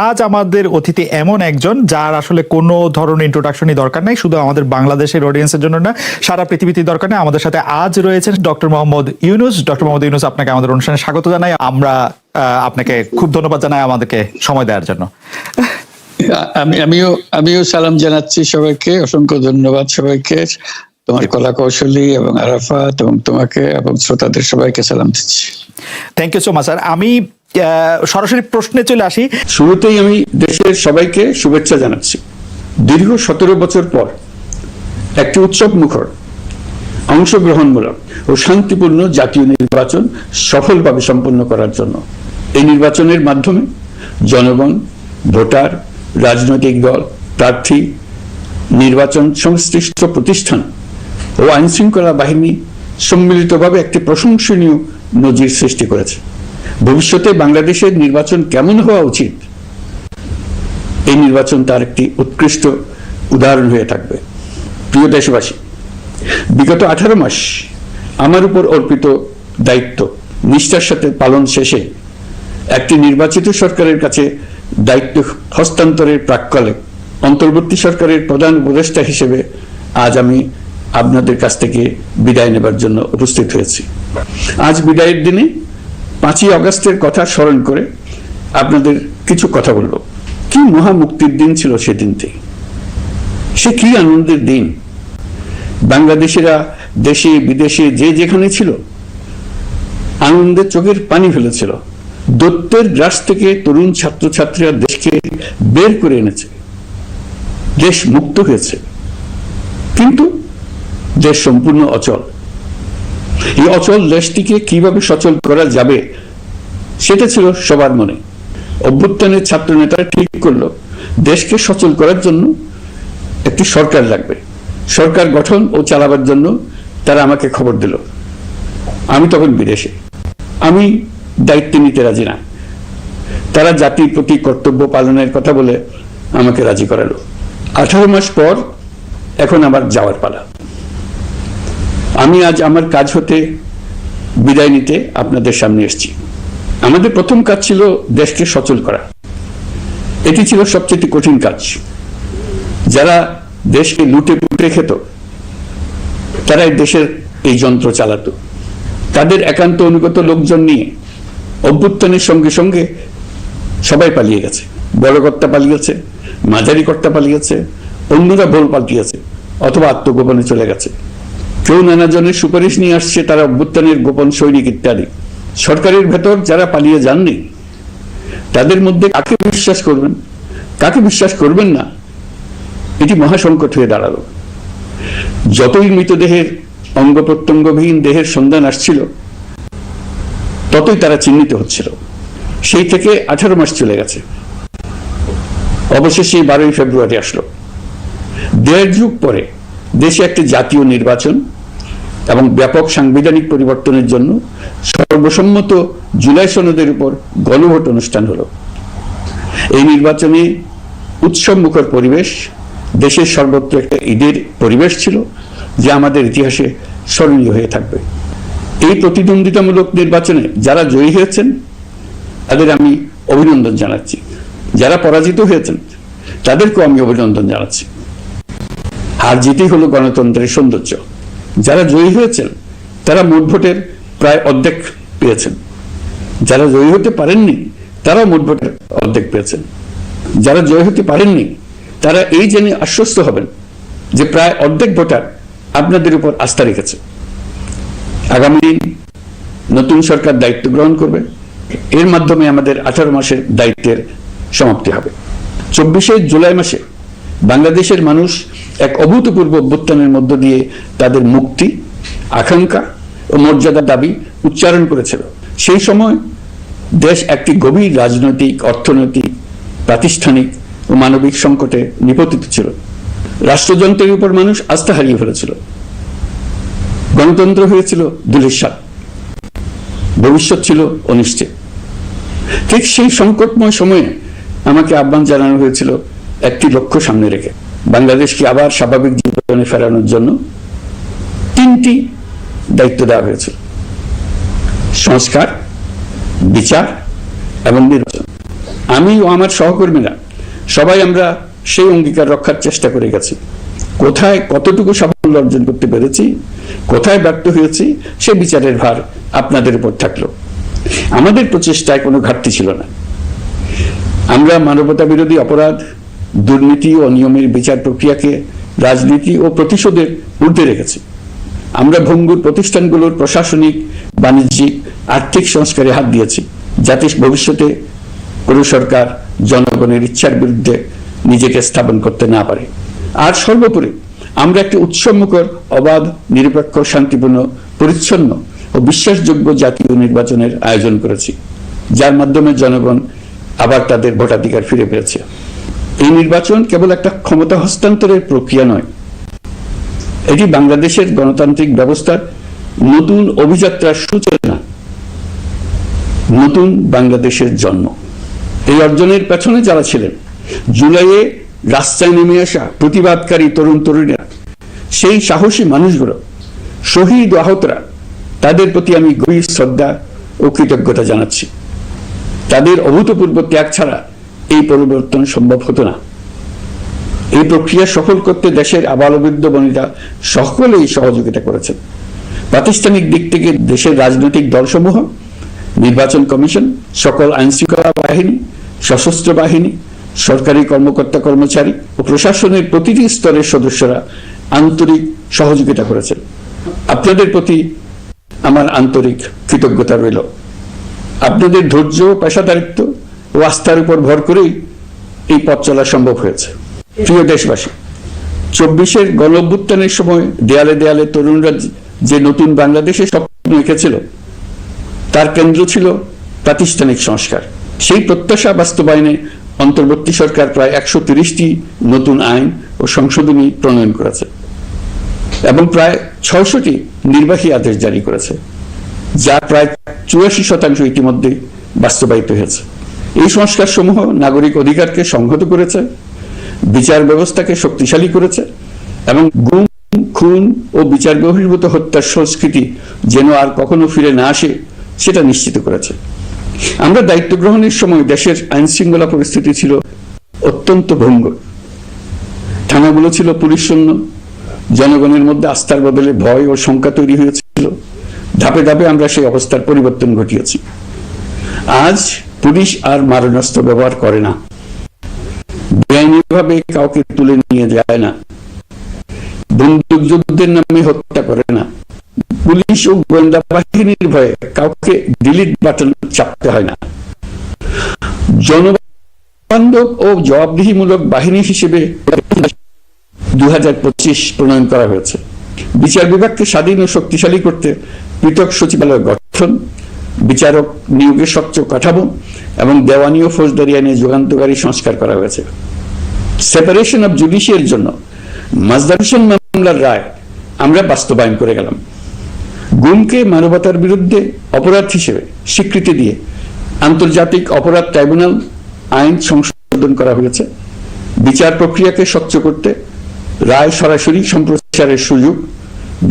আজ আমাদের অতিথি এমন একজন যার আসলে কোনো ধরনের ইন্ট্রোডাকশনই দরকার নাই, শুধু আমাদের বাংলাদেশের অডিয়েন্সের জন্য না, সারা পৃথিবীতে দরকার নেই। আমাদের সাথে আজ রয়েছেন ডক্টর মোহাম্মদ ইউনুস। ডক্টর মোহাম্মদ ইউনুস, আপনাকে আমাদের অনুষ্ঠানে স্বাগত জানাই। আমরা আপনাকে খুব ধন্যবাদ জানাই আমাদেরকে সময় দেওয়ার জন্য। আমিও সালাম জানাচ্ছি সবাইকে, অসংখ্য ধন্যবাদ সবাইকে, তোমার কলা কৌশলী এবং আরাফাত এবং তোমাকে এবং শ্রোতাদের সবাইকে সালাম দিচ্ছি। Thank you so much sir. আমি সরাসরি প্রশ্নে চলে আসি। শুরুতেই আমি দেশের সবাইকে শুভেচ্ছা জানাচ্ছি। দীর্ঘ 17 বছর পর একটি উৎসব মুখর, অংশগ্রহণমূলক ও শান্তিপূর্ণ জাতীয় নির্বাচন সফলভাবে সম্পন্ন করার জন্য এই নির্বাচনের মাধ্যমে জনগণ, ভোটার, রাজনৈতিক দল, প্রার্থী, নির্বাচন সংশ্লিষ্ট প্রতিষ্ঠান ও আইনশৃঙ্খলা বাহিনী সম্মিলিতভাবে একটি প্রশংসনীয় নজির সৃষ্টি করেছে। ভবিষ্যতে বাংলাদেশের নির্বাচন কেমন হওয়া উচিত, এই নির্বাচন তার একটি উৎকৃষ্ট উদাহরণ হয়ে থাকবে। প্রিয় দেশবাসী, বিগত 18 মাস আমার উপর অর্পিত দায়িত্ব নিষ্ঠার সাথে পালন শেষে একটি নির্বাচিত সরকারের কাছে দায়িত্ব হস্তান্তরের প্রাক্কালে অন্তর্বর্তী সরকারের প্রধান উপদেষ্টা হিসেবে আজ আমি আপনাদের কাছ থেকে বিদায় নেবার জন্য উপস্থিত হয়েছি। আজ বিদায়ের দিনে 5ই আগস্টের কথা স্মরণ করে আপনাদের কিছু কথা বলবো। কি মহা মুক্তির দিন ছিল সেদিনটি, সে কি আনন্দের দিন। বাংলাদেশিরা দেশে বিদেশে যে যেখানে ছিল আনন্দে চোখের পানি ফেলেছিল। দৈত্যের গ্রাস থেকে তরুণ ছাত্রছাত্রীরা দেশকে বের করে এনেছে, দেশ মুক্ত হয়েছে। কিন্তু দেশ সম্পূর্ণ অচল। এই অচল দেশটিকে কিভাবে সচল করা যাবে সেটা ছিল সবার মনে। অভ্যুত্থানের ছাত্র নেতারা ঠিক করলো দেশকে সচল করার জন্য একটি সরকার লাগবে। সরকার গঠন ও চালাবার জন্য তারা আমাকে খবর দিল। আমি তখন বিদেশে, আমি দায়িত্ব নিতে রাজি না। তারা জাতির প্রতি কর্তব্য পালনের কথা বলে আমাকে রাজি করালো। 18 মাস পর এখন আমার যাওয়ার পালা। আমি আজ আমার কাজ হতে বিদায় নিতে আপনাদের সামনে এসেছি। আমাদের প্রথম কাজ ছিল দেশকে সচল করা। এটি ছিল সবচেয়ে কঠিন কাজ। যারা দেশকে লুটে পুটে খেত তারা দেশের এই যন্ত্র চালাতো। তাদের একান্ত অনুগত লোকজন নিয়ে অভ্যুত্থানের সঙ্গে সঙ্গে সবাই পালিয়ে গেছে। বড় কর্তা পালিয়েছে, মাঝারি কর্তা পালিয়েছে, অন্যরা ভোল পাল্টিয়েছে অথবা আত্মগোপনে চলে গেছে। কেউ নানা জনের সুপারিশ নিয়ে আসছে, তারা অভ্যুত্থানের গোপন সৈনিক ইত্যাদি। সরকারের ভেতর যারা পালিয়ে যাননি তাদের মধ্যে কাকে বিশ্বাস করবেন, কাকে বিশ্বাস করবেন না, এটি মহাসংকট হয়ে দাঁড়ালো। যতই মৃতদেহের অঙ্গ প্রত্যঙ্গবিহীন দেহের সন্ধান আসছিল ততই তারা চিহ্নিত হচ্ছিল। সেই থেকে 18 মাস চলে গেছে। অবশেষে 12ই ফেব্রুয়ারি আসলো। 1.5 যুগ পরে দেশে একটি জাতীয় নির্বাচন এবং ব্যাপক সাংবিধানিক পরিবর্তনের জন্য সর্বসম্মত জুলাই সনদের উপর গণভোট অনুষ্ঠান হলো। এই নির্বাচনে উৎসব মুখর পরিবেশ, দেশের সর্বত্র একটা ঈদের পরিবেশ ছিল যা আমাদের ইতিহাসে স্মরণীয় হয়ে থাকবে। এই প্রতিদ্বন্দ্বিতামূলক নির্বাচনে যারা জয়ী হয়েছেন তাদের আমি অভিনন্দন জানাচ্ছি। যারা পরাজিত হয়েছেন তাদেরকেও আমি অভিনন্দন জানাচ্ছি। হার জিতই হলো গণতন্ত্রের সৌন্দর্য। যারা জয়ী হয়েছেন তারা মোট ভোটের প্রায় অর্ধেক পেয়েছেন। যারা জয়ী হতে পারেননি তারাও মোট ভোটের অর্ধেক পেয়েছেন। যারা জয়ী হতে পারেননি তারা এই জেনে আশ্বস্ত হবেন যে প্রায় অর্ধেক ভোটার আপনাদের উপর আস্থা রেখেছে। আগামী দিন নতুন সরকার দায়িত্ব গ্রহণ করবে। এর মাধ্যমে আমাদের 18 মাসের দায়িত্বের সমাপ্তি হবে। 24শে জুলাই মাসে বাংলাদেশের মানুষ এক অভূতপূর্ব অভ্যুত্থানের মধ্য দিয়ে তাদের মুক্তি, আকাঙ্ক্ষা ও মর্যাদার দাবি উচ্চারণ করেছিল। সেই সময় দেশ একটি গভীর রাজনৈতিক, অর্থনৈতিক, প্রাতিষ্ঠানিক ও মানবিক সংকটে নিপতিত ছিল। রাষ্ট্রযন্ত্রের উপর মানুষ আস্থা হারিয়ে ফেলেছিল। গণতন্ত্র হয়েছিল ধূলিসাৎ, ভবিষ্যৎ ছিল অনিশ্চিত। ঠিক সেই সংকটময় সময়ে আমাকে আহ্বান জানানো হয়েছিল একটি লক্ষ্য সামনে রেখে বাংলাদেশকে আবার স্বাভাবিক জীবনে ফেরানোর জন্য 3টি দায়িত্ব দেওয়া হয়েছিল: সংস্কার, বিচার এবং নির্বাচন। আমি ও আমার সহকর্মীরা সবাই আমরা সেই অঙ্গীকার রক্ষার চেষ্টা করে গেছি। কোথায় কতটুকু সাফল্য অর্জন করতে পেরেছি, কোথায় ব্যর্থ হয়েছি, সে বিচারের ভার আপনাদের উপর থাকলো। আমাদের প্রচেষ্টায় কোনো ঘাটতি ছিল না। আমরা মানবতা বিরোধী অপরাধ, দুর্নীতি ও অনিয়মের বিচার প্রক্রিয়াকে রাজনীতি ও প্রতিশোধের ঊর্ধ্বে রেখেছি। আমরা ভঙ্গুর প্রতিষ্ঠানগুলোর প্রশাসনিক, বাণিজ্যিক, আর্থিক সংস্কারে হাত দিয়েছি, যাতে ভবিষ্যতে কোনো সরকার জনগণের ইচ্ছার বিরুদ্ধে নিজেকে স্থাপন করতে না পারে। আর সর্বোপরি আমরা একটি উৎসবমুখর, অবাধ, নিরপেক্ষ, শান্তিপূর্ণ, পরিচ্ছন্ন ও বিশ্বাসযোগ্য জাতীয় নির্বাচনের আয়োজন করেছি, যার মাধ্যমে জনগণ আবার তাদের ভোটাধিকার ফিরে পেয়েছে। এই নির্বাচন কেবল একটা ক্ষমতা হস্তান্তরের প্রক্রিয়া নয়, এটি বাংলাদেশের গণতান্ত্রিক ব্যবস্থার নতুন অভিযাত্রার সূচনা, নতুন বাংলাদেশের জন্ম। এই অর্জনের পেছনে যারা ছিলেন, জুলাইয়ে রাস্তায় নেমে আসা প্রতিবাদকারী তরুণ তরুণীরা, সেই সাহসী মানুষগুলো, শহীদ ও আহতরা, তাদের প্রতি আমি গভীর শ্রদ্ধা ও কৃতজ্ঞতা জানাচ্ছি। তাদের অভূতপূর্ব ত্যাগ ছাড়া এই পরিবর্তন সম্ভব হতো না। এই প্রক্রিয়া সফল করতে দেশের আবালবৃদ্ধ বনিতা সকলেই সহযোগিতা করেছেন। প্রাতিষ্ঠানিক দিক থেকে দেশের রাজনৈতিক দলসমূহ, নির্বাচন কমিশন, সকল আইনশৃঙ্খলা বাহিনী, সশস্ত্র বাহিনী, সরকারি কর্মকর্তা কর্মচারী ও প্রশাসনের প্রতিটি স্তরের সদস্যরা আন্তরিক সহযোগিতা করেছেন। আপনাদের প্রতি আমার আন্তরিক কৃতজ্ঞতা রইল। আপনাদের ধৈর্য, পেশাদারিত্ব ও আস্থার উপর ভর করেই এই পথ চলা সম্ভব হয়েছে। প্রিয় দেশবাসী, 24-এর গণঅভ্যুত্থানের সময় দেয়ালে দেয়ালে তরুণরা যে নতুন বাংলাদেশের স্বপ্ন এঁকেছিল, তার কেন্দ্র ছিল প্রাতিষ্ঠানিক সংস্কার। সেই প্রত্যাশা বাস্তবায়নে অন্তর্বর্তী সরকার প্রায় 130টি নতুন আইন ও সংশোধনী প্রণয়ন করেছে এবং প্রায় 600টি নির্বাহী আদেশ জারি করেছে, যা প্রায় 84% ইতিমধ্যে বাস্তবায়িত হয়েছে। এই সংস্কার সমূহ নাগরিক অধিকারকে সংহত করেছে, বিচার ব্যবস্থাকে শক্তিশালী করেছে এবং গুম, খুন ও বিচার বহির্ভূত হত্যার সংস্কৃতি যেন আর কখনো ফিরে না আসে সেটা নিশ্চিত করেছে। আমরা দায়িত্ব গ্রহণের সময় দেশের আইন শৃঙ্খলা পরিস্থিতি ছিল অত্যন্ত ভঙ্গুর। থানাগুলো ছিল পুলিশ শূন্য, জনগণের মধ্যে আস্থার বদলে ভয় ও শঙ্কা তৈরি হয়েছিল। ধাপে ধাপে আমরা সেই অবস্থার পরিবর্তন ঘটিয়েছি। আজ পুলিশ আর মারণাস্ত্র ব্যবহার করে না, বেআইনিভাবে কাউকে তুলে নিয়ে যায় না, বন্দুক যুদ্ধের নামে হত্যা করে না। পুলিশ ও গোয়েন্দা বাহিনীর ভয়ে কাউকে ডিলিট বাটন চাপতে হয় না। জনবান্ধব ও জবাবদিহিমূলক বাহিনী হিসেবে 2025 প্রণয়ন করা হয়েছে। বিচার বিভাগকে স্বাধীন ও শক্তিশালী করতে পৃথক সচিবালয় গঠন, বিচারক নিয়োগের স্বচ্ছ কাঠামো এবং দেওয়ানি ও ফৌজদারি আইনে যুগান্তকারী সংস্কার করা হয়েছে। সেপারেশন অব জুডিশিয়ারির জন্য মাজদার মামলার রায় আমরা বাস্তবায়ন করে গেলাম। গুমকে মানবতার বিরুদ্ধে অপরাধ হিসেবে স্বীকৃতি দিয়ে আন্তর্জাতিক অপরাধ ট্রাইব্যুনাল আইন সংশোধন করা হয়েছে। বিচার প্রক্রিয়াকে স্বচ্ছ করতে রায় সরাসরি সম্প্রচারের সুযোগ,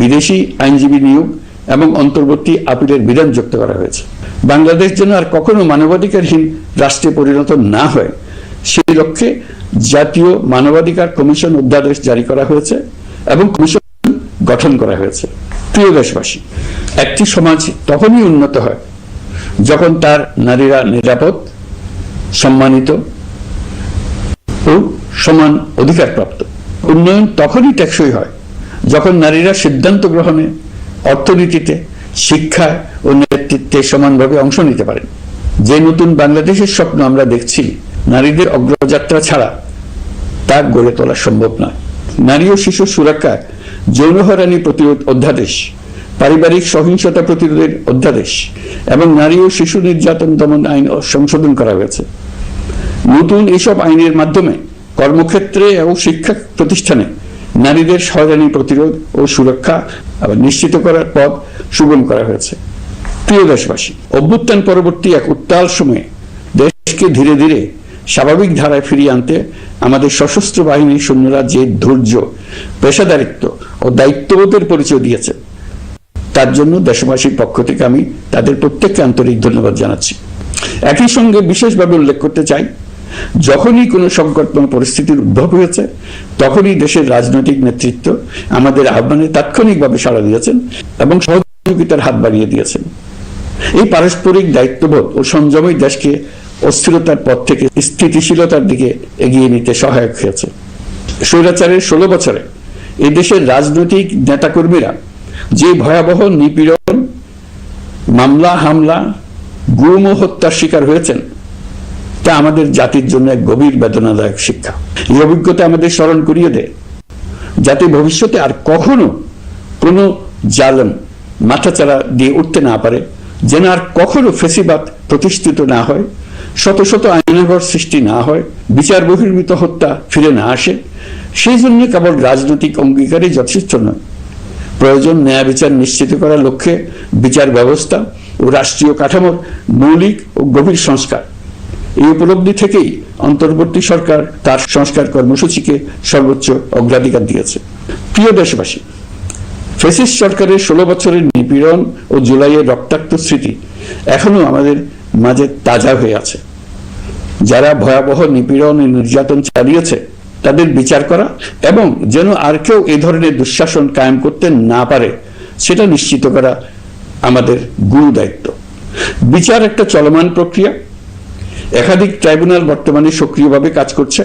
বিদেশি আইনজীবী নিয়োগ এবং অন্তর্বর্তী আপিলের বিধান যুক্ত করা হয়েছে। বাংলাদেশ যেন আর কখনো মানবাধিকারহীন রাষ্ট্রে পরিণত না হয় সেই লক্ষ্যে জাতীয় মানবাধিকার কমিশন অধ্যাদেশ জারি করা হয়েছে এবং কমিশন গঠন করা হয়েছে। প্রিয় দেশবাসী, একটি সমাজ তখনই উন্নত হয় যখন তার নারীরা নিরাপদ, সম্মানিত ও সমান অধিকার প্রাপ্ত। উন্নয়ন তখনই টেকসই হয় যখন নারীরা সিদ্ধান্ত গ্রহণে, অর্থনীতিতে, শিক্ষায় ও নেতৃত্বে সমানভাবে অংশ নিতে পারেন। যে নতুন বাংলাদেশের স্বপ্ন আমরা দেখছি, নারীদের অগ্রযাত্রা ছাড়া তা গড়ে তোলা সম্ভব নয়। নারী ও শিশু সুরক্ষা, যৌন হয়রানি প্রতিরোধ অধ্যাদেশ, পারিবারিক সহিংসতা প্রতিরোধের অধ্যাদেশ এবং নারী ও শিশু নির্যাতন দমন আইন সংশোধন করা হয়েছে। নতুন এসব আইনের মাধ্যমে কর্মক্ষেত্রে ও শিক্ষা প্রতিষ্ঠানে নারীদের হয়রানি প্রতিরোধ ও সুরক্ষা নিশ্চিত করার পথ সুগম করা হয়েছে। প্রিয় দেশবাসী, অভ্যুত্থান পরবর্তী এক উত্তাল সময়ে দেশকে ধীরে ধীরে স্বাভাবিক ধারায় ফিরিয়ে আনতে আমাদের সশস্ত্র বাহিনীর সৈন্যরা যে ধৈর্য, পেশাদারিত্ব ও দায়িত্ববোধের পরিচয় দিয়েছে, তার জন্য দেশবাসীর পক্ষ থেকে আমি তাদের প্রত্যেককে আন্তরিক ধন্যবাদ জানাচ্ছি। একই সঙ্গে বিশেষভাবে উল্লেখ করতে চাই, যখনই কোনো সংকটময় পরিস্থিতির উদ্ভব হয়েছে তখনই দেশের রাজনৈতিক নেতৃত্ব আমাদের আহ্বানে তাৎক্ষণিকভাবে সাড়া দিয়েছেন এবং সহযোগিতার হাত বাড়িয়ে দিয়েছেন। এই পারস্পরিক দায়িত্ববোধ ও সংযমই দেশকে অস্থিরতার পথ থেকে স্থিতিশীলতার দিকে এগিয়ে নিতে সহায়ক হয়েছে। স্বৈরাচারের 16 বছরে এই দেশের রাজনৈতিক নেতাকর্মীরা যে ভয়াবহ নিপীড়ন, মামলা, হামলা, গুম ও হত্যার শিকার হয়েছেন তা আমাদের জাতির জন্য এক গভীর বেদনাদায়ক শিক্ষা। এই অভিজ্ঞতা আমাদের স্মরণ করিয়ে দেয় যাতে ভবিষ্যতে আর কখনো কোনো জালেম মাথাচাড়া দিয়ে উঠতে না পারে, যেন আর কখনো ফেসিবাদ প্রতিষ্ঠিত না হয়, শত শত আইনাঘর সৃষ্টি না হয়, বিচার বহির্ভূত হত্যা ফিরে না আসে। সেই জন্য কেবল রাজনৈতিক অঙ্গীকারই যথেষ্ট নয়, প্রয়োজন ন্যায় বিচার নিশ্চিত করার লক্ষ্যে বিচার ব্যবস্থা ও রাষ্ট্রীয় কাঠামোর মৌলিক ও গভীর সংস্কার। এই উপলব্ধি থেকেই অন্তর্বর্তী সরকার তার সংস্কার কর্মসূচিকে সর্বোচ্চ অগ্রাধিকার দিয়েছে। প্রিয় দেশবাসী, ফ্যাসিস্ট সরকারের 16 বছরের নিপীড়ন ও জুলাইয়ের রক্তাক্ত স্মৃতি এখনো আমাদের মাঝে তাজা হয়ে আছে। যারা ভয়াবহ নিপীড়ন ও নির্যাতন চালিয়েছে তাদের বিচার করা এবং যেন আর কেউ এ ধরনের দুঃশাসন কায়েম করতে না পারে সেটা নিশ্চিত করা আমাদের গুরু দায়িত্ব। বিচার একটা চলমান প্রক্রিয়া। একাধিক ট্রাইব্যুনাল বর্তমানে সক্রিয়ভাবে কাজ করছে।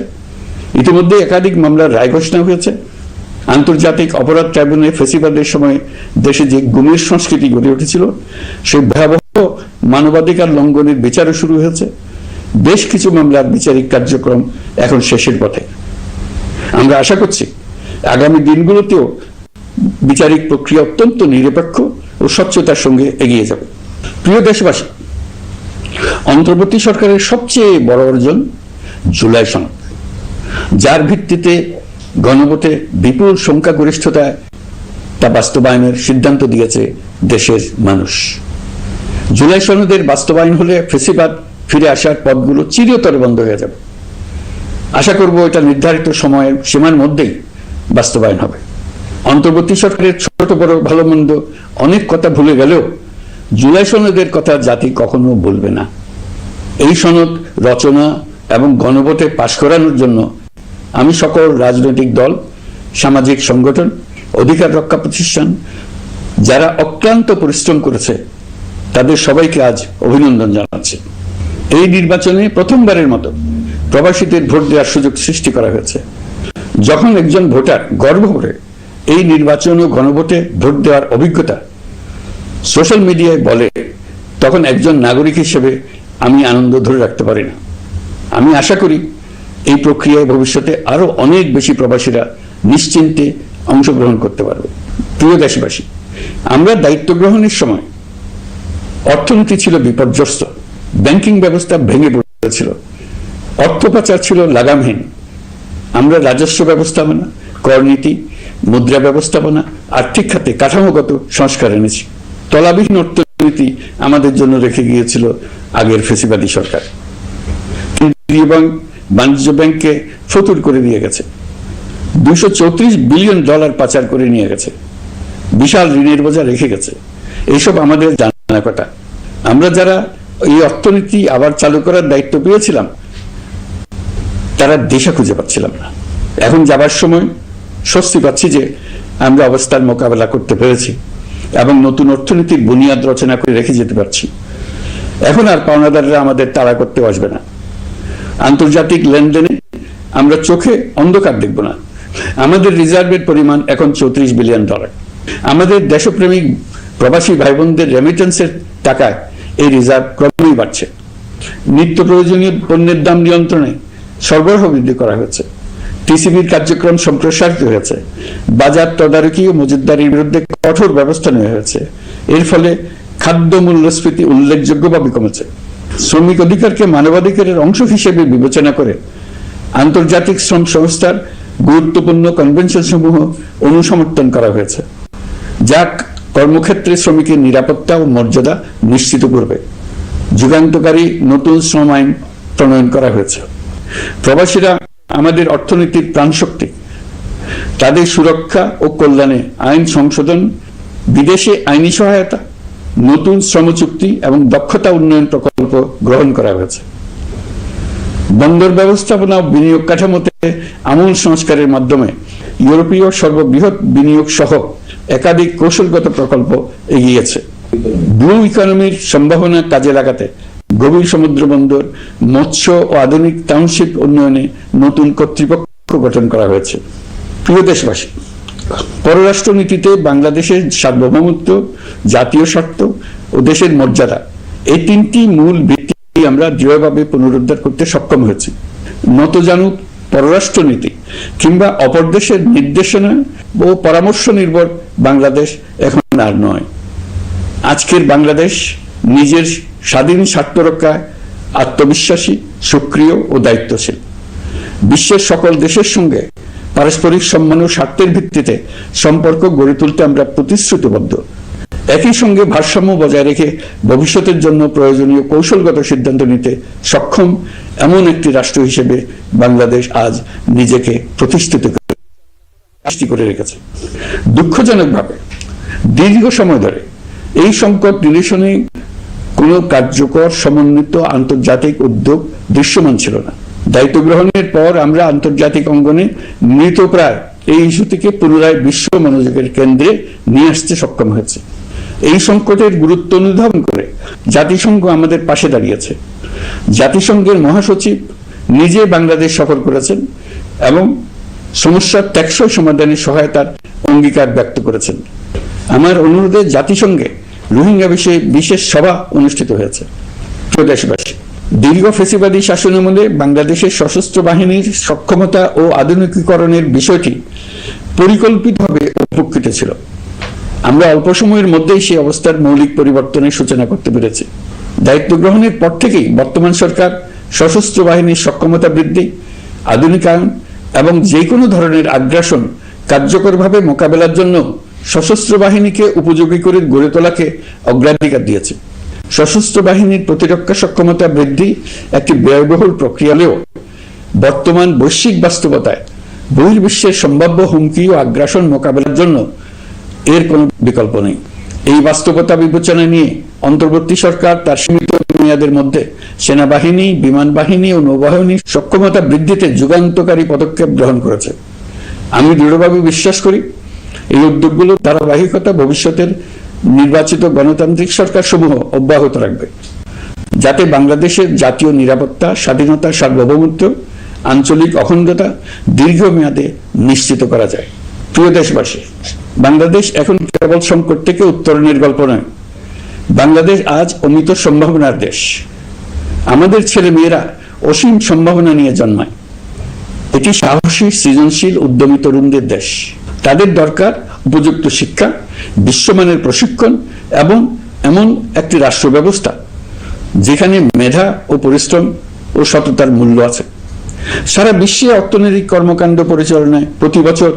ইতিমধ্যে একাধিক মামলার রায় ঘোষণা হয়েছে। আন্তর্জাতিক অপরাধ ট্রাইব্যুনালে ফেসিবাদের সময় দেশে যে গুমের সংস্কৃতি গড়ে উঠেছিল সেই ভয়াবহ মানবাধিকার লঙ্ঘনের বিচারও শুরু হয়েছে। বেশ কিছু মামলার বিচারিক কার্যক্রম এখন শেষের পথে। আমরা আশা করছি আগামী দিনগুলোতেও বিচারিক প্রক্রিয়া অত্যন্ত নিরপেক্ষ ও স্বচ্ছতার সঙ্গে এগিয়ে যাবে। প্রিয় দেশবাসী, অন্তর্বর্তী সরকারের সবচেয়ে বড় অর্জন জুলাই সনদ, যার ভিত্তিতে গণভোটে বিপুল সংখ্যাগরিষ্ঠতায় তা বাস্তবায়নের সিদ্ধান্ত দিয়েছে দেশের মানুষ। জুলাই সনদের বাস্তবায়ন হলে ফেসিবাদ ফিরে আসার পথগুলো চিরতরে বন্ধ হয়ে যাবে। আশা করব এটা নির্ধারিত সময়ের সীমার মধ্যেই বাস্তবায়ন হবে। অন্তর্বর্তী সরকারের ছোট বড় ভালো মন্দ অনেক কথা ভুলে গেলেও জুলাই সনদের কথা জাতি কখনো ভুলবে না। এই সনদ রচনা এবং গণভোটে পাশ করানোর জন্য আমি সকল রাজনৈতিক দল, সামাজিক সংগঠন, অধিকার রক্ষা প্রতিষ্ঠান যারা অক্লান্ত পরিশ্রম করেছে তাদের সবাইকে আজ অভিনন্দন জানাচ্ছি। এই নির্বাচনে প্রথমবারের মতো প্রবাসীদের ভোট দেওয়ার সুযোগ সৃষ্টি করা হয়েছে। যখন একজন ভোটার গর্ব করে এই নির্বাচন ও গণভোটে ভোট দেওয়ার অভিজ্ঞতা সোশ্যাল মিডিয়ায় বলে, তখন একজন নাগরিক হিসেবে আমি আনন্দ ধরে রাখতে পারি না। আমি আশা করি এই প্রক্রিয়ায় ভবিষ্যতে আরো অনেক বেশি প্রবাসীরা নিশ্চিন্তে অংশগ্রহণ করতে পারবে। প্রিয় দেশবাসী, আমরা দায়িত্ব গ্রহণের সময় অর্থনীতি ছিল বিপর্যস্ত, ব্যাংকিং ব্যবস্থা ভেঙে পড়েছিল, অর্থ পাচার ছিল লাগামহীন। আমরা রাজস্ব ব্যবস্থাপনা, করনীতি, মুদ্রা ব্যবস্থাপনা, আর্থিক খাতে কাঠামোগত সংস্কার এনেছি। তলাবিহীন অর্থনীতি আমাদের জন্য রেখে গিয়েছিল আগের ফেসিবাদী সরকার। কেন্দ্রীয় ব্যাংক বাণিজ্য ব্যাংককে ফতুর করে দিয়ে গেছে, $234 বিলিয়ন পাচার করে নিয়ে গেছে, বিশাল ঋণের বোঝা রেখে গেছে। এইসব আমাদের জানা কথা। আমরা যারা এই অর্থনীতি আবার চালু করার দায়িত্ব পেয়েছিলাম তারা দিশা খুঁজে পাচ্ছিলাম না। এখন যাবার সময় স্বস্তি পাচ্ছি যে আমরা অবস্থার মোকাবেলা করতে পেরেছি এবং নতুন অর্থনীতির বুনিয়াদ রচনা করে রেখে যেতে পারছি। এখন আর পাওনাদাররা আমাদের তাড়া করতে আসবে না। আন্তর্জাতিক লেনদেনে আমরা চোখে অন্ধকার দেখব না। আমাদের রিজার্ভের পরিমাণ এখন $34 বিলিয়ন। আমাদের দেশপ্রেমিক প্রবাসী ভাই বোনদের রেমিটেন্সের টাকায় এই রিজার্ভ ক্রমেই বাড়ছে। নিত্য প্রয়োজনীয় পণ্যের দাম নিয়ন্ত্রণে সরবরাহ বৃদ্ধি করা হয়েছে। টিসিবির কার্যক্রম সম্প্রসারিত হয়েছে। বাজার তদারকি ও মজুতদারির বিরুদ্ধে কঠোর ব্যবস্থা নেওয়া হয়েছে। এর ফলে খাদ্য মূল্যস্ফীতি উল্লেখযোগ্যভাবে কমেছে। শ্রমিক অধিকারকে মানবাধিকারের অংশ হিসেবে বিবেচনা করে আন্তর্জাতিক শ্রম সংস্থার গুরুত্বপূর্ণ কনভেনশন সমূহ অনুসমর্থন করা হয়েছে, যা কর্মক্ষেত্রে শ্রমিকের নিরাপত্তা ও মর্যাদা নিশ্চিত করবে। যুগান্তকারী নতুন শ্রম আইন প্রণয়ন করা হয়েছে। প্রবাসীরা আমাদের অর্থনীতির প্রাণশক্তি। তাদের সুরক্ষা ও কল্যাণে আইন সংশোধন, বিদেশে আইনি সহায়তা নতুন শ্রম চুক্তি এবং দক্ষতা উন্নয়ন প্রকল্প গ্রহণ করা হয়েছে। বন্দর ব্যবস্থাপনা ও বিনিয়োগ কাঠামোতে আমূল সংস্কারের মাধ্যমে ইউরোপীয় সর্ববৃহৎ বিনিয়োগ সহ একাধিক কৌশলগত প্রকল্প এগিয়েছে। ব্লু ইকোনমির সম্ভাবনা কাজে লাগাতে গভীর সমুদ্র বন্দর, মৎস্য ও আধুনিক টাউনশিপ উন্নয়নে নতুন কর্তৃপক্ষ গঠন করা হয়েছে। প্রিয় দেশবাসী, পররাষ্ট্রনীতিতে বাংলাদেশের সার্বভৌমত্ব, জাতীয় স্বার্থ ও দেশের মর্যাদা, এই তিনটি মূল ভিত্তি আমরা দৃঢ়ভাবে পুনরুদ্ধার করতে সক্ষম হয়েছি। নতজানুক পররাষ্ট্রনীতি কিংবা অপর দেশের নির্দেশনা ও পরামর্শ নির্ভর বাংলাদেশ এখন আর নয়। আজকের বাংলাদেশ নিজের স্বাধীন স্বার্থ রক্ষায় আত্মবিশ্বাসী, সক্রিয় ও দায়িত্বশীল। বিশ্বের সকল দেশের সঙ্গে পারস্পরিক সম্মান ও স্বার্থের ভিত্তিতে সম্পর্ক গড়ে তুলতে আমরা প্রতিশ্রুতিবদ্ধ। একই সঙ্গে ভারসাম্য বজায় রেখে ভবিষ্যতের জন্য প্রয়োজনীয় কৌশলগত সিদ্ধান্ত নিতে সক্ষম এমন একটি রাষ্ট্র হিসেবে বাংলাদেশ আজ নিজেকে প্রতিষ্ঠিত করে রেখেছে। দুঃখজনকভাবে দীর্ঘ সময় ধরে এই সংকট নিরসনে কোনো কার্যকর সমন্বিত আন্তর্জাতিক উদ্যোগ দৃশ্যমান ছিল না। দায়িত্ব গ্রহণের পর আমরা আন্তর্জাতিক অঙ্গনে মৃতপ্রায় এই ইস্যুটিকে পুনরায় বিশ্ব মনোযোগের কেন্দ্রে নিয়ে আসতে সক্ষম হয়েছে। এই সংকটের গুরুত্ব অনুধাবন করে জাতিসংঘ আমাদের পাশে দাঁড়িয়েছে। জাতিসংঘের মহাসচিব নিজে বাংলাদেশ সফর করেছেন এবং সমস্যার টেকসই সমাধানের সহায়তার অঙ্গীকার ব্যক্ত করেছেন। আমার অনুরোধে জাতিসংঘে রোহিঙ্গা বিষয়ে বিশেষ সভা অনুষ্ঠিত হয়েছে। প্রিয় দেশবাসী, দীর্ঘ ফ্যাসিবাদী শাসনামলে বাংলাদেশের সশস্ত্র বাহিনীর সক্ষমতা ও আধুনিকীকরণের বিষয়টি পরিকল্পিতভাবে উপেক্ষিত ছিল। আমরা অল্প সময়ের মধ্যেই সেই অবস্থার মৌলিক পরিবর্তনের সূচনা করতে পেরেছি। দায়িত্ব গ্রহণের পর থেকেই বর্তমান সরকার সশস্ত্র বাহিনীর সক্ষমতা বৃদ্ধি, আধুনিকায়ন এবং যে কোনো ধরনের আগ্রাসন কার্যকরভাবে মোকাবেলার জন্য সশস্ত্র বাহিনীকে উপযোগী করে গড়ে তোলাকে অগ্রাধিকার দিয়েছে। সশস্ত্র বাহিনীর প্রতিরক্ষা সক্ষমতা বৃদ্ধি একটি ব্যয়বহুল প্রক্রিয়া হলেও বর্তমান বৈশ্বিক বাস্তবতায় বহির্বিশ্বের সম্ভাব্য হুমকি ও আগ্রাসন মোকাবেলার জন্য এর কোনো বিকল্প নেই। এই বাস্তবতা বিবেচনায় নিয়ে অন্তর্বর্তী সরকার তার সীমিত মেয়াদের মধ্যে সেনাবাহিনী, বিমান বাহিনী ও নৌবাহিনীর সক্ষমতা বৃদ্ধিতে যুগান্তকারী পদক্ষেপ গ্রহণ করেছে। আমি দৃঢ়ভাবে বিশ্বাস করি এই উদ্যোগগুলো ধারাবাহিকতা ভবিষ্যতের নির্বাচিত গণতান্ত্রিক সরকার সমূহ অব্যাহত রাখবে, যাতে বাংলাদেশের জাতীয় নিরাপত্তা, স্বাধীনতা, সার্বভৌমত্ব, আঞ্চলিক অখণ্ডতা দীর্ঘমেয়াদে নিশ্চিত করা যায়। প্রিয় দেশবাসী, বাংলাদেশ এখন কেবল সংকট থেকে উত্তরণের গল্প নয়, বাংলাদেশ আজ অমিত সম্ভাবনার দেশ। আমাদের ছেলে মেয়েরা অসীম সম্ভাবনা নিয়ে জন্মায়। এটি সাহসী, সৃজনশীল, উদ্যমী তরুণদের দেশ। তাদের দরকার উপযুক্ত শিক্ষা, বিশ্বমানের প্রশিক্ষণ এবং এমন একটি রাষ্ট্র ব্যবস্থা যেখানে মেধা ও পরিশ্রম ও সততার মূল্য আছে। সারা বিশ্বে অর্থনৈতিক কর্মকাণ্ড পরিচালনায় প্রতি বছর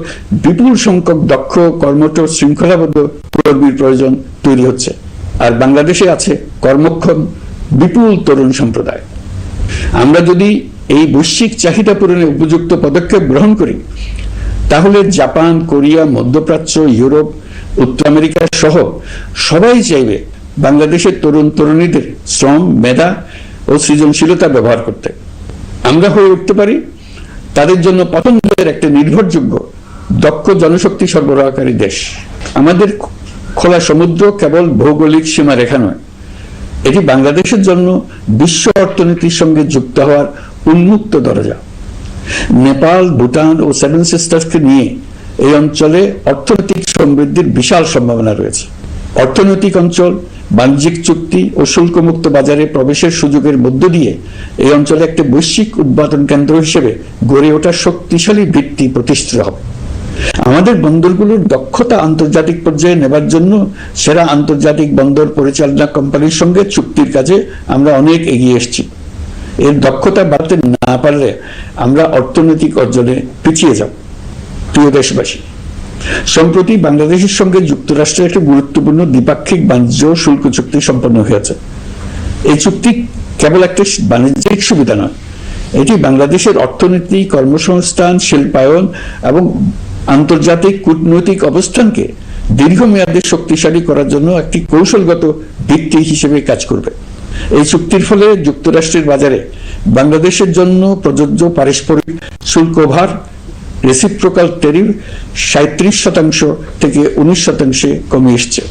বিপুল সংখ্যক দক্ষ, কর্মঠ, শৃঙ্খলাবদ্ধ কর্মীর প্রয়োজন তৈরি হচ্ছে, আর বাংলাদেশে আছে কর্মক্ষম বিপুল তরুণ সম্প্রদায়। আমরা যদি এই বৈশ্বিক চাহিদা পূরণে উপযুক্ত পদক্ষেপ গ্রহণ করি, তাহলে জাপান, কোরিয়া, মধ্যপ্রাচ্য, ইউরোপ, উত্তর আমেরিকা সহ সবাই চাইবে বাংলাদেশের তরুণ তরুণীদের শ্রম, মেধা ও সৃজনশীলতা ব্যবহার করতে। আমরা হয়ে উঠতে পারি তাদের জন্য পছন্দের একটা নির্ভরযোগ্য, দক্ষ জনশক্তি সরবরাহকারী দেশ। আমাদের খোলা সমুদ্র কেবল ভৌগোলিক সীমারেখা নয়, এটি বাংলাদেশের জন্য বিশ্ব অর্থনীতির সঙ্গে যুক্ত হওয়ার উন্মুক্ত দরজা। নেপাল, ভুটান ও সেভেন সিস্টার্সকে নিয়ে এই অঞ্চলে অর্থনৈতিক সমৃদ্ধির বিশাল সম্ভাবনা রয়েছে। অর্থনৈতিক অঞ্চল, বাণিজ্যিক চুক্তি ও শুল্কমুক্ত বাজারে প্রবেশের সুযোগের মধ্য দিয়ে এই অঞ্চলে একটি বৈশ্বিক উৎপাদন কেন্দ্র হিসেবে গড়ে ওঠার শক্তিশালী ভিত্তি প্রতিষ্ঠিত হবে। আমাদের বন্দরগুলোর দক্ষতা আন্তর্জাতিক পর্যায়ে নেবার জন্য সেরা আন্তর্জাতিক বন্দর পরিচালনা কোম্পানির সঙ্গে চুক্তির কাজে আমরা অনেক এগিয়ে এসেছি। এর দক্ষতা বাড়াতে না পারলে আমরা অর্থনৈতিক অর্জনে পিছিয়ে যাব। প্রিয় দেশবাসী, সম্প্রতি বাংলাদেশের সঙ্গে যুক্তরাষ্ট্রের একটি গুরুত্বপূর্ণ দ্বিপাক্ষিক বাণিজ্য শুল্ক চুক্তি সম্পন্ন হয়েছে। এই চুক্তি কেবল একটি বাণিজ্যিক সুবিধা নয়, এটি বাংলাদেশের অর্থনীতি, কর্মসংস্থান, শিল্পায়ন এবং আন্তর্জাতিক কূটনৈতিক অবস্থানকে দীর্ঘমেয়াদে শক্তিশালী করার জন্য একটি কৌশলগত ভিত্তি হিসেবে কাজ করবে। এই চুক্তির ফলে যুক্তরাষ্ট্রের বাজারে বাংলাদেশের জন্য প্রযোজ্য পারস্পরিক শুল্ক ভার রেসিপ্রোকাল ট্যারিফ 37% থেকে 19% কমে এসছে।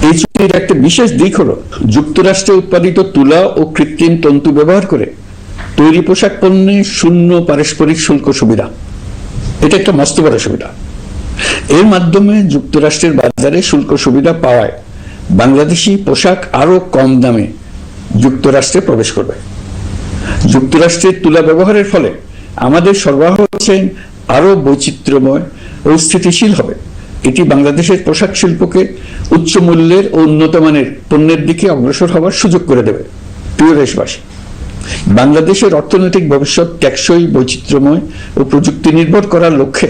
এই চুক্তির একটা বিশেষ দিক হলো যুক্তরাষ্ট্রে উৎপাদিত তুলা ও কৃত্রিম তন্তু ব্যবহার করে তৈরি পোশাক পণ্যে শূন্য পারস্পরিক শুল্ক সুবিধা। এটা একটা মস্ত বড় সুবিধা। এর মাধ্যমে যুক্তরাষ্ট্রের বাজারে শুল্ক সুবিধা পাওয়ায় বাংলাদেশি পোশাক আরো কম দামে যুক্তরাষ্ট্রে প্রবেশ করবে। যুক্তরাষ্ট্রের তুলা ব্যবহারের ফলে আমাদের সরবরাহ হচ্ছে আরো বৈচিত্র্যময় ও স্থিতিশীল হবে। এটি বাংলাদেশের পোশাক শিল্পকে উচ্চ মূল্যের ও উন্নত মানের পণ্যের দিকে অগ্রসর হওয়ার সুযোগ করে দেবে। প্রিয় দেশবাসী, বাংলাদেশের অর্থনৈতিক ভবিষ্যৎ টেকসই, বৈচিত্র্যময় ও প্রযুক্তি নির্ভর করার লক্ষ্যে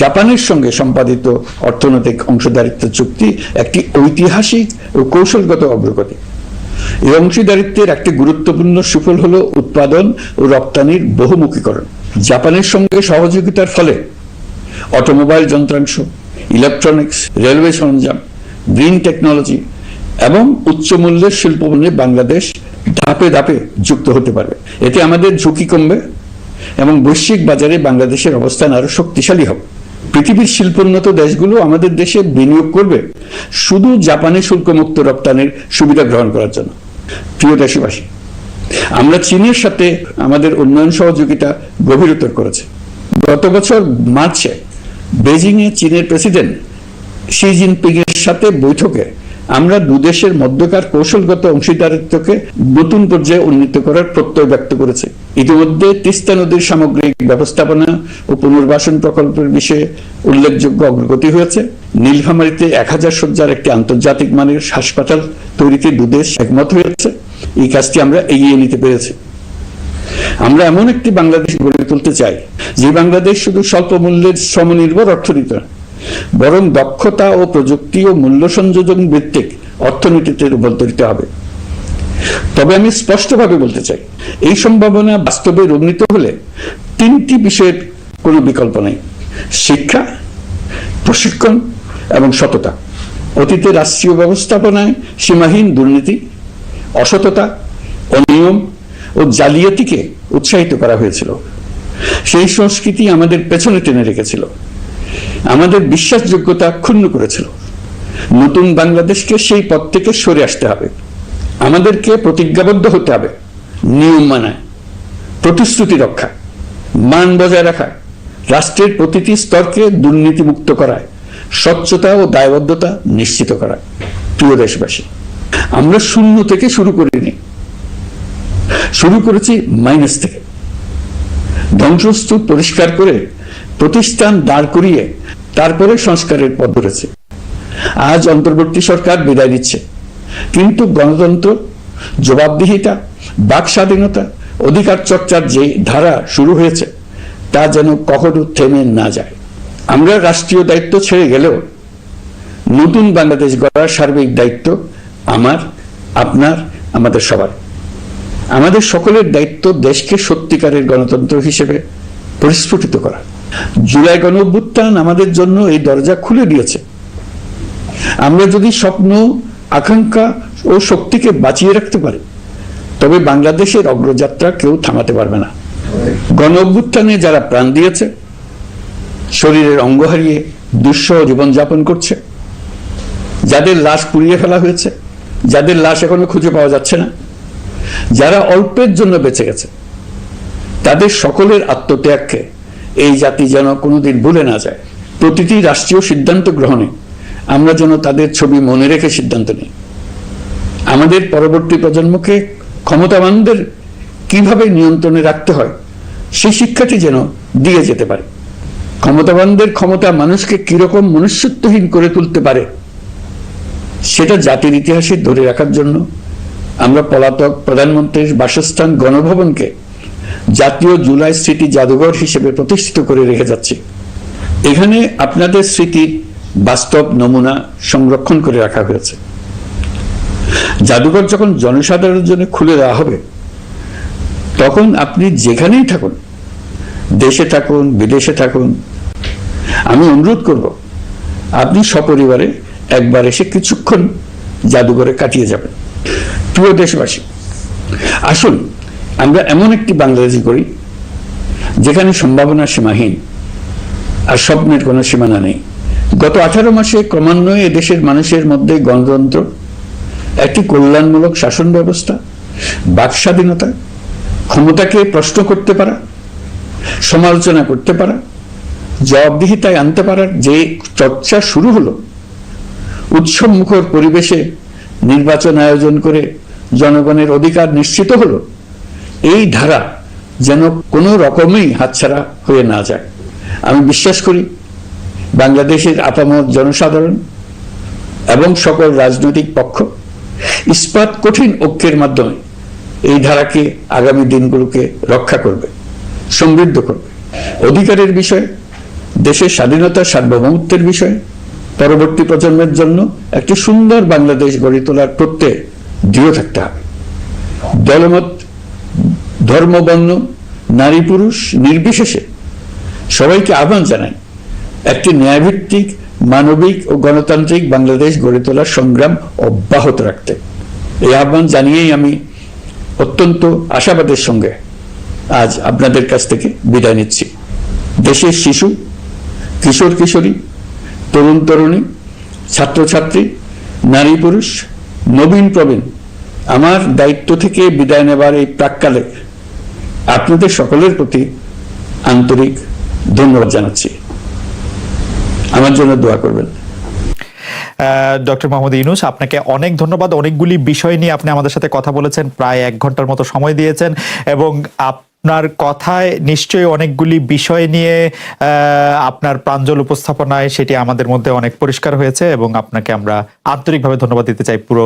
জাপানের সঙ্গে সম্পাদিত অর্থনৈতিক অংশীদারিত্ব চুক্তি একটি ঐতিহাসিক ও কৌশলগত অগ্রগতি। এই অংশীদারিত্বের একটি গুরুত্বপূর্ণ সুফল হলো উৎপাদন ও রপ্তানির বহুমুখীকরণ। জাপানের সঙ্গে সহযোগিতার ফলে অটোমোবাইল যন্ত্রাংশ, ইলেকট্রনিক্স, রেলওয়ে সরঞ্জাম, গ্রিন টেকনোলজি এবং উচ্চ মূল্যের শিল্পপণ্যে বাংলাদেশ ধাপে ধাপে যুক্ত হতে পারবে। এতে আমাদের ঝুঁকি কমবে এবং বৈশ্বিক বাজারে বাংলাদেশের অবস্থান আরো শক্তিশালী হবে। পৃথিবীর শিল্পোন্নত দেশগুলো আমাদের দেশে বিনিয়োগ করবে শুধু জাপানে শুল্কমুক্ত রপ্তানির সুবিধা গ্রহণ করার জন্য। প্রিয় দেশবাসী, আমরা চীনের সাথে আমাদের উন্নয়ন সহযোগিতা গভীরতর করেছে। গত বছর মার্চে বেজিং এ চীনের প্রেসিডেন্ট শি জিনপিং এর সাথে বৈঠকে আমরা দুদেশের মধ্যকার কৌশলগত অংশীদারিত্বকে নতুন পর্যায়ে উন্নীত করার প্রত্যয় ব্যক্ত করেছে। ইতিমধ্যে তিস্তা নদীর সামগ্রিক ব্যবস্থাপনা ও পুনর্বাসন প্রকল্পের বিষয়ে উল্লেখযোগ্য অগ্রগতি হয়েছে। নীলফামারীতে 1000 শয্যার একটি আন্তর্জাতিক মানের হাসপাতাল তৈরিতে দুদেশ একমত হয়েছে। এই কাজটি আমরা এগিয়ে নিতে পেরেছি। আমরা এমন একটি বাংলাদেশ গড়ে তুলতে চাই যে বাংলাদেশ শুধু স্বল্প মূল্যের শ্রমনির্ভর অর্থনীতি নয়, বরং দক্ষতা ও প্রযুক্তি ও মূল্য সংযোজন ভিত্তিক অর্থনীতিতে রূপান্তরিত হবে। তবে আমি স্পষ্টভাবে বলতে চাই, এই সম্ভাবনা বাস্তবে রূপান্তরিত হলে 3টি বিষয়ের কোনো বিকল্প নেই: শিক্ষা, প্রশিক্ষণ এবং সততা। অতীতে রাষ্ট্রীয় ব্যবস্থাপনায় সীমাহীন দুর্নীতি, অসততা, অনিয়ম ও জালিয়াতিকে উৎসাহিত করা হয়েছিল। সেই সংস্কৃতি আমাদের পেছনে টেনে রেখেছিল, আমাদের বিশ্বাসযোগ্যতা ক্ষুণ্ণ করেছিল। নতুন বাংলাদেশকে সেই পথ থেকে সরে আসতে হবে। আমাদেরকে প্রতিজ্ঞাবদ্ধ হতে হবে নিয়ম মানায়, প্রতিশ্রুতি রক্ষা, মান বজায় রাখা, রাষ্ট্রের প্রতিটি স্তরকে দুর্নীতিমুক্ত করায়, স্বচ্ছতা ও দায়বদ্ধতা নিশ্চিত করা। প্রিয় দেশবাসী, আমরা শূন্য থেকে শুরু করিনি, শুরু করেছি মাইনাস থেকে। ধ্বংসস্তূপ পরিষ্কার করে প্রতিষ্ঠান দাঁড় করিয়ে তারপরে সংস্কারের পথ ধরেছে। আজ অন্তর্বর্তী সরকার বিদায় দিচ্ছে, কিন্তু গণতন্ত্র, জবাবদিহিতা, বাক স্বাধীনতা, অধিকার চর্চার যে ধারা শুরু হয়েছে তা যেন কখনো থেমে না যায়। আমরা রাষ্ট্রীয় দায়িত্ব ছেড়ে গেলেও নতুন বাংলাদেশ গড়ার সার্বিক দায়িত্ব আমার, আপনার, আমাদের সবার। আমাদের সকলের দায়িত্ব দেশকে সত্যিকারের গণতন্ত্র হিসেবে পরিস্ফুটিত করা। জুলাই গণঅভ্যুত্থান আমাদের জন্য এই দরজা খুলে দিয়েছে। আমরা যদি স্বপ্ন, আকাঙ্ক্ষা ও শক্তিকে বাঁচিয়ে রাখতে পারি, তবে বাংলাদেশের অগ্রযাত্রা কেউ থামাতে পারবে না। গণঅভ্যুত্থানে যারা প্রাণ দিয়েছে, শরীরের অঙ্গ হারিয়ে দুঃসহ জীবনযাপন করছে, যাদের লাশ পুড়িয়ে ফেলা হয়েছে, যাদের লাশ এখনো খুঁজে পাওয়া যাচ্ছে না, যারা অল্পের জন্য বেঁচে গেছে, তাদের সকলের আত্মত্যাগকে এই জাতি যেন কোনোদিন ভুলে না যায়। প্রতিটি রাষ্ট্রীয় সিদ্ধান্ত গ্রহণে আমরা যেন তাদের ছবি মনে রেখে সিদ্ধান্ত নিই। আমাদের পরবর্তী প্রজন্মকে ক্ষমতাবানদের কিভাবে নিয়ন্ত্রণে রাখতে হয় সেই শিক্ষাটি যেন দিয়ে যেতে পারে। ক্ষমতাবানদের ক্ষমতা মানুষকে কিরকম মনুষ্যত্বহীন করে তুলতে পারে সেটা জাতির ইতিহাসে ধরে রাখার জন্য আমরা পলাতক প্রধানমন্ত্রীর বাসস্থান গণভবনকে জাতীয় জুলাই স্মৃতি জাদুঘর হিসেবে প্রতিষ্ঠিত করে রেখে যাচ্ছি। এখানে আপনাদের স্মৃতির বাস্তব নমুনা সংরক্ষণ করে রাখা হয়েছে। জাদুঘর যখন জনসাধারণের জন্য খুলে দেওয়া হবে, তখন আপনি যেখানেই থাকুন, দেশে থাকুন, বিদেশে থাকুন, আমি অনুরোধ করব আপনি সপরিবারে একবার এসে কিছুক্ষণ জাদুঘরে কাটিয়ে যাবেন। প্রিয় দেশবাসী, আসুন আমরা এমন একটি বাংলাদেশি করি যেখানে সম্ভাবনা সীমাহীন আর স্বপ্নের কোনো সীমানা নেই। গত 18 মাসে ক্রমান্বয়ে এদেশের মানুষের মধ্যে গণতন্ত্র, একটি কল্যাণমূলক শাসন ব্যবস্থা, বাক স্বাধীনতা, ক্ষমতাকে প্রশ্ন করতে পারা, সমালোচনা করতে পারা, জবাবদিহিতায় আনতে পারার যে চর্চা শুরু হলো, উৎসব মুখর পরিবেশে নির্বাচন আয়োজন করে জনগণের অধিকার নিশ্চিত হলো, এই ধারা যেন কোনো রকমেই হাতছাড়া হয়ে না যায়। আমি বিশ্বাস করি বাংলাদেশের আপামর জনসাধারণ এবং সকল রাজনৈতিক পক্ষ ইস্পাত কঠিন ঐক্যের মাধ্যমে এই ধারাকে আগামী দিনগুলোকে রক্ষা করবে, সমৃদ্ধ করবে। অধিকারের বিষয়ে, দেশের স্বাধীনতা সার্বভৌমত্বের বিষয়ে পরবর্তী প্রজন্মের জন্য একটি সুন্দর বাংলাদেশ গড়ে তোলার প্রত্যয়ে দৃঢ় থাকতে হবে। দলমত, ধর্ম, বর্ণ, নারী পুরুষ নির্বিশেষে সবাইকে আহ্বান জানাই একটি ন্যায়ভিত্তিক, মানবিক ও গণতান্ত্রিক বাংলাদেশ গড়ে তোলার সংগ্রাম অব্যাহত রাখতে। এই আহ্বান জানিয়েই আমি অত্যন্ত আশাবাদের সঙ্গে আজ আপনাদের কাছ থেকে বিদায় নিচ্ছি। দেশের শিশু, কিশোর কিশোরী, তরুণ তরুণী, ছাত্রছাত্রী, নারী পুরুষ, নবীন প্রবীণ, আমার দায়িত্ব থেকে বিদায় নেবার এই প্রাক্কালে আপনাদের সকলের প্রতি আন্তরিক ধন্যবাদ জানাচ্ছি। আমার জন্য দোয়া করবেন। ডক্টর মোহাম্মদ ইউনূস, আপনাকে অনেক ধন্যবাদ। অনেকগুলি বিষয় নিয়ে আপনি আমাদের সাথে কথা বলেছেন, প্রায় 1 ঘন্টার মতো সময় দিয়েছেন এবং আপনার কথায় নিশ্চয়ই অনেকগুলি বিষয় নিয়ে আপনার প্রাঞ্জল উপস্থাপনায় সেটি আমাদের মধ্যে অনেক পরিষ্কার হয়েছে এবং আপনাকে আমরা আন্তরিকভাবে ধন্যবাদ দিতে চাই পুরো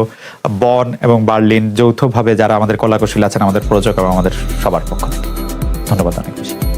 বন এবং বার্লিন যৌথভাবে যারা আমাদের কলাকুশলী আছেন, আমাদের প্রযোজক এবং আমাদের সবার পক্ষ থেকে। ধন্যবাদ অনেক বেশি।